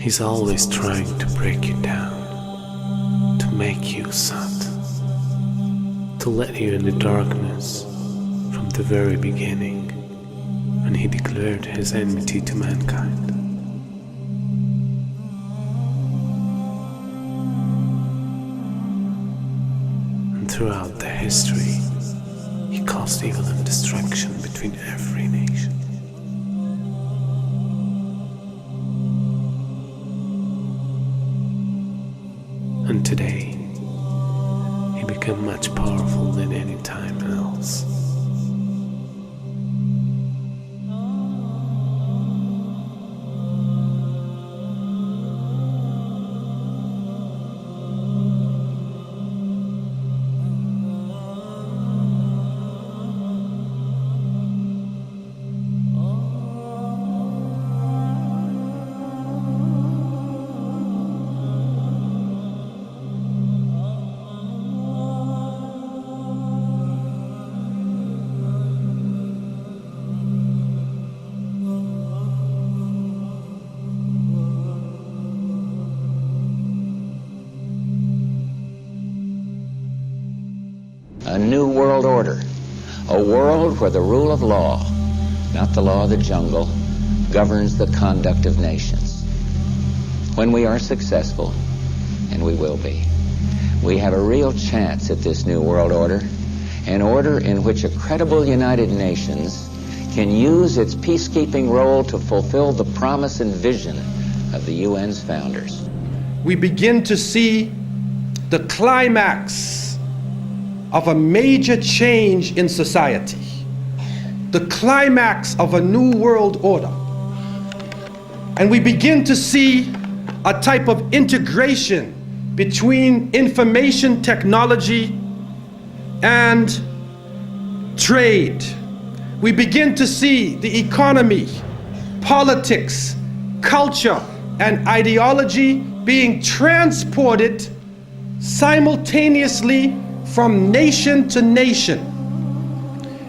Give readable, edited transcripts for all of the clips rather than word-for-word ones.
He's always trying to break you down, to make you sad, to let you in the darkness from the very beginning, when he declared his enmity to mankind. And throughout the history, he caused evil and destruction between every nation. And today, he became much powerful than any time else. A new world order, a world where the rule of law, not the law of the jungle, governs the conduct of nations. When we are successful, and we will be, we have a real chance at this new world order, an order in which a credible United Nations can use its peacekeeping role to fulfill the promise and vision of the UN's founders. We begin to see the climax of a major change in society, the climax of a new world order. And we begin to see a type of integration between information technology and trade. We begin to see the economy, politics, culture, and ideology being transported simultaneously from nation to nation.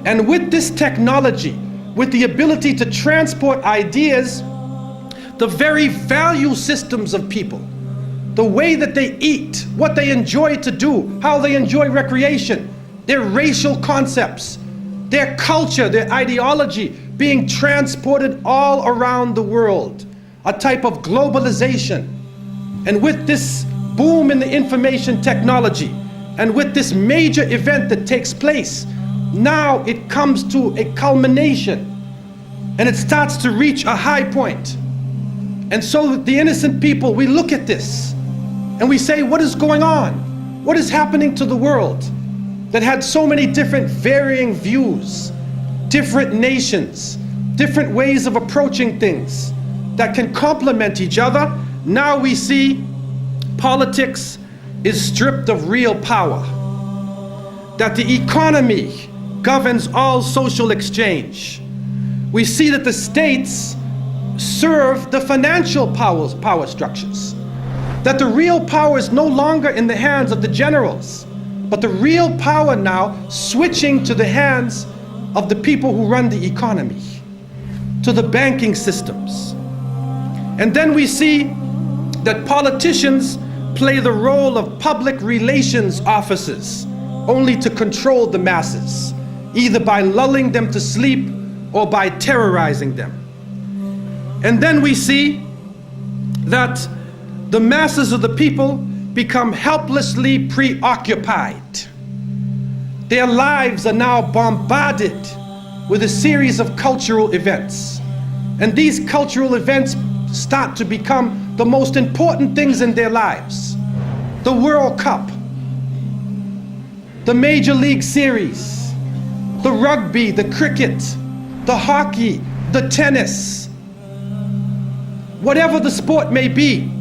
And with this technology, with the ability to transport ideas, the very value systems of people, the way that they eat, what they enjoy to do, how they enjoy recreation, their racial concepts, their culture, their ideology being transported all around the world, a type of globalization. And with this boom in the information technology, and with this major event that takes place, now it comes to a culmination and it starts to reach a high point. And so the innocent people, we look at this and we say, what is going on? What is happening to the world that had so many different varying views, different nations, different ways of approaching things that can complement each other? Now we see politics is stripped of real power, that the economy governs all social exchange. We see that the states serve the financial power structures, that the real power is no longer in the hands of the generals, but the real power now switching to the hands of the people who run the economy, to the banking systems. And then we see that politicians play the role of public relations officers, only to control the masses, either by lulling them to sleep or by terrorizing them. And then we see that the masses of the people become helplessly preoccupied. Their lives are now bombarded with a series of cultural events. And these cultural events start to become the most important things in their lives. The World Cup, the Major League Series, the rugby, the cricket, the hockey, the tennis. Whatever the sport may be,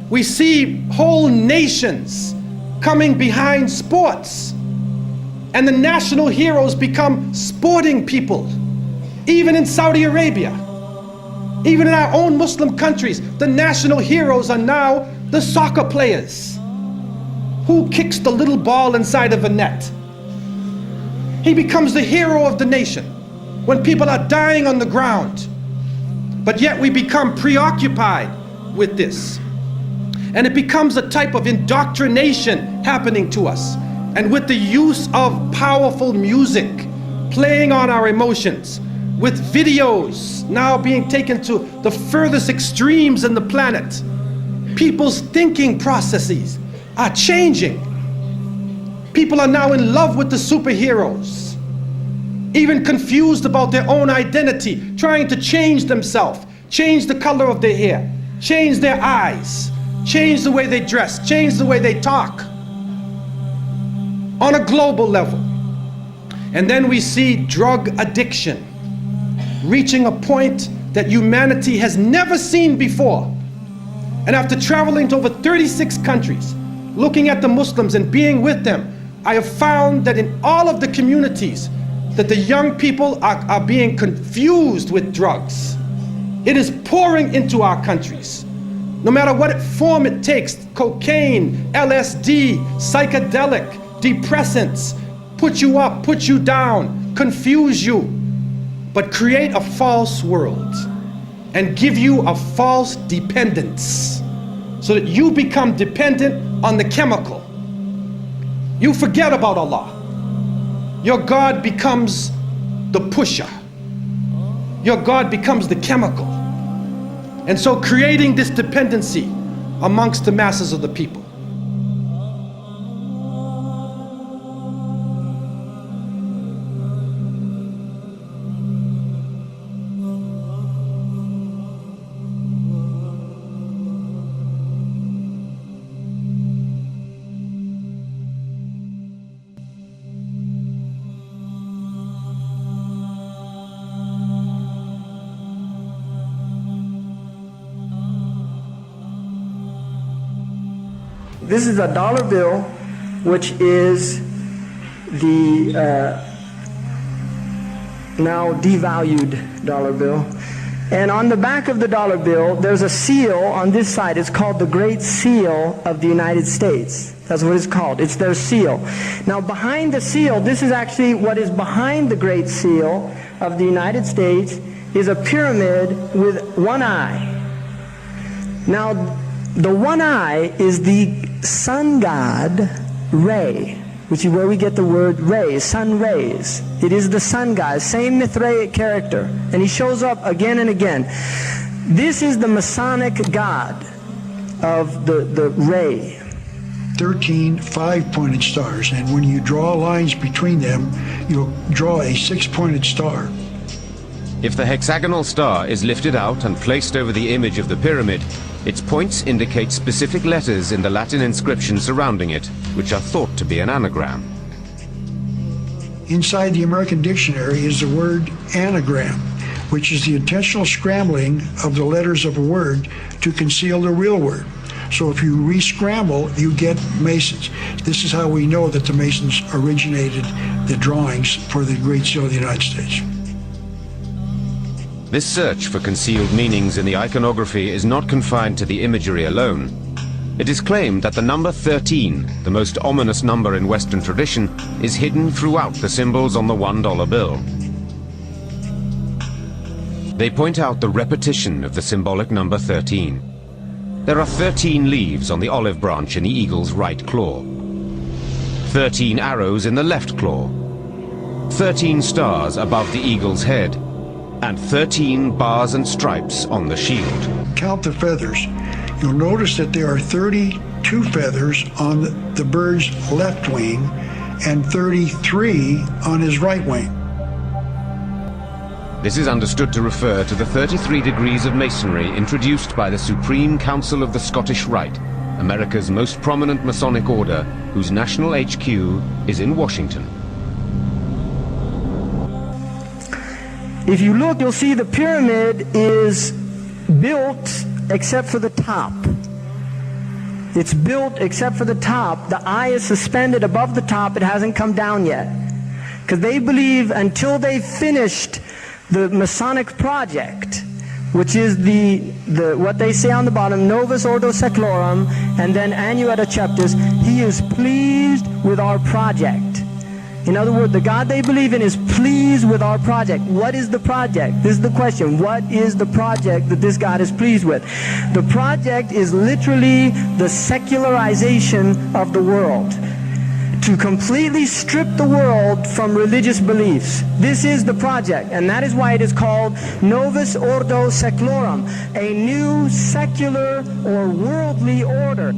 we see whole nations coming behind sports. And the national heroes become sporting people. Even in Saudi Arabia, even in our own Muslim countries, the national heroes are now the soccer players. Who kicks the little ball inside of a net? He becomes the hero of the nation when people are dying on the ground. But yet we become preoccupied with this. And it becomes a type of indoctrination happening to us. And with the use of powerful music playing on our emotions, with videos now being taken to the furthest extremes in the planet, people's thinking processes are changing. People are now in love with the superheroes, even confused about their own identity, trying to change themselves, change the color of their hair, change their eyes, change the way they dress, change the way they talk on a global level. And then we see drug addiction reaching a point that humanity has never seen before. And after traveling to over 36 countries, looking at the Muslims and being with them, I have found that in all of the communities that the young people are being confused with drugs. It is pouring into our countries. No matter what form it takes, cocaine, LSD, psychedelic, depressants, put you up, put you down, confuse you, but create a false world and give you a false dependence so that you become dependent on the chemical. You forget about Allah. Your God becomes the pusher. Your God becomes the chemical. And so creating this dependency amongst the masses of the people. This is a dollar bill, which is the now devalued dollar bill. And on the back of the dollar bill, there's a seal on this side. It's called the Great Seal of the United States. That's what it's called. It's their seal. Now behind the seal, this is actually what is behind the Great Seal of the United States, is a pyramid with one eye. Now the one eye is the sun god Re, which is where we get the word ray, sun rays. It is the sun god, same Mithraic character, and he shows up again and again. This is the Masonic god of the ray. 13 5-pointed stars, and when you draw lines between them, you'll draw a 6-pointed star. If the hexagonal star is lifted out and placed over the image of the pyramid, its points indicate specific letters in the Latin inscription surrounding it, which are thought to be an anagram. Inside the American Dictionary is the word anagram, which is the intentional scrambling of the letters of a word to conceal the real word. So if you re-scramble, you get Masons. This is how we know that the Masons originated the drawings for the Great Seal of the United States. This search for concealed meanings in the iconography is not confined to the imagery alone. It is claimed that the number 13, the most ominous number in Western tradition, is hidden throughout the symbols on the $1 bill. They point out the repetition of the symbolic number 13. There are 13 leaves on the olive branch in the eagle's right claw, 13 arrows in the left claw, 13 stars above the eagle's head, and 13 bars and stripes on the shield. Count the feathers. You'll notice that there are 32 feathers on the bird's left wing and 33 on his right wing. This is understood to refer to the 33 degrees of Masonry introduced by the Supreme Council of the Scottish Rite, America's most prominent Masonic order, whose national HQ is in Washington. If you look, you'll see the pyramid is built except for the top. It's built except for the top. The eye is suspended above the top. It hasn't come down yet. Because they believe until they finished the Masonic project, which is the what they say on the bottom, Novus Ordo Seclorum, and then Annueta Cheptis, he is pleased with our project. In other words, the God they believe in is pleased with our project. What is the project? This is the question. What is the project that this God is pleased with? The project is literally the secularization of the world. To completely strip the world from religious beliefs. This is the project, and that is why it is called Novus Ordo Seclorum, a new secular or worldly order.